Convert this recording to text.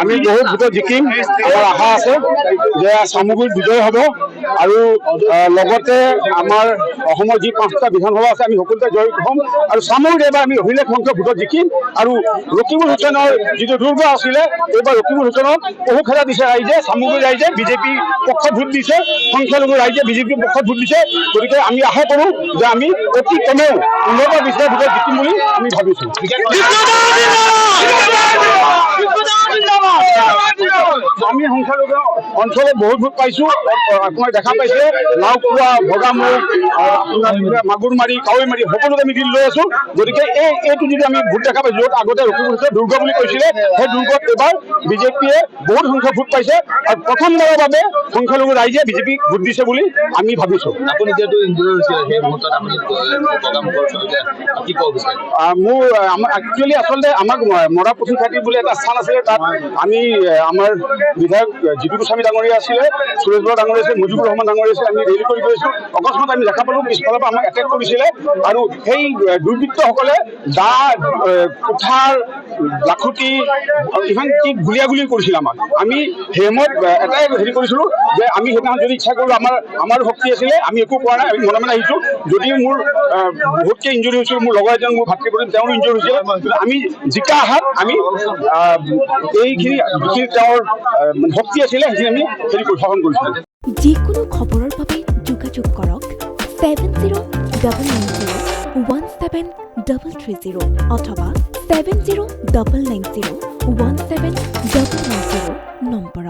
আমি বহুত ভোটত জিকিম আমাৰ আশা আছে যে চামগুৰিত বিজয় হ'ব আৰু লগতে আমাৰ অসমৰ যি 5টা বিধানসভা আছে আমি সকলোতে জয়ী হ'ম আৰু চামগুৰিত এবাৰ আমি অভিলেখ সংখ্যক ভোটত জিকিম আৰু ৰকিবুল হুছেইনৰ যিটো দুৰ্গ আছিলে এইবাৰ ৰকিবুল হুছেইনক বহু খেলা দিছে ৰাইজে চামগুৰি ৰাইজে বিজেপি পক্ষত ভোট দিছে সংখ্যালঘু ৰাইজে বিজেপি পক্ষত ভোট দিছে গতিকে আমি আশা কৰোঁ যে আমি অতি কমেও 15-20টা ভোটত জিকিম বুলি আমি ভাবিছোঁ আমি সংখ্যালঘু অঞ্চলত বহুত ভোট পাইছোঁ আপোনাৰ দেখা পাইছে নাওখোৱা ভগামুখ মাগুৰমাৰী কাৱৈমাৰী সকলোতে আমি দিল লৈ আছোঁ গতিকে এইটো যদি আমি ভোট দেখা পাইছোঁ য'ত আগতে ৰকিবুল হুছেইন দুৰ্গ বুলি কৈছিলে সেই দুৰ্গত এবাৰ বিজেপিয়ে বহুত সংখ্যক ভোট পাইছে আৰু প্ৰথমবাৰৰ বাবে সংখ্যালঘু ৰাইজে বিজেপিক ভোট দিছে বুলি আমি ভাবিছোঁ আপুনি যিহেতু ইঞ্জুৰি হৈছিলে সেই মুহূৰ্তত আপুনি কি ক'ব বিচাৰে মোৰ একচুৱেলি আচলতে আমাক মৰাপুথি ঘাটি বুলি এটা স্থান আছিলে তাত আমি আমাৰ বিধায়ক জিতু গোস্বামী ডাঙৰীয়া আছিলে সুৰেশ বৰা ডাঙৰীয়া আছিলে মুজিবুৰ ৰহমান ডাঙৰীয়া আছিলে আমি ৰেলী কৰি গৈছোঁ অকস্মাত আমি দেখা পালোঁ পিছফালৰ পৰা আমাক এটেক কৰিছিলে আৰু সেই দুৰ্বৃত্তসকলে দা কুঠাৰ লাখুটি ইমান কি গুলীয়াগুলি কৰিছিল আমাক আমি সেই সময়ত এটাই হেৰি কৰিছিলোঁ যে আমি সেইদিনাখন যদি ইচ্ছা কৰোঁ আমাৰ শক্তি আছিলে আমি একো কৰা নাই আমি মনে মনে আহিছোঁ যদিও মোৰ বহুতকৈ ইঞ্জুৰি হৈছিল মোৰ লগৰ এজন মোৰ ভাতৃ তেওঁৰ ইঞ্জুৰি হৈছিলে কিন্তু আমি জিকা আহাত আমি এইখিনি যিখিনি তেওঁৰ শক্তি আছিলে সেইখিনি আমি হেৰি শাসন কৰিছিলোঁ যিকোনো খবৰৰ বাবে যোগাযোগ কৰক 7099017330 অথবা 7099017990 নম্বৰ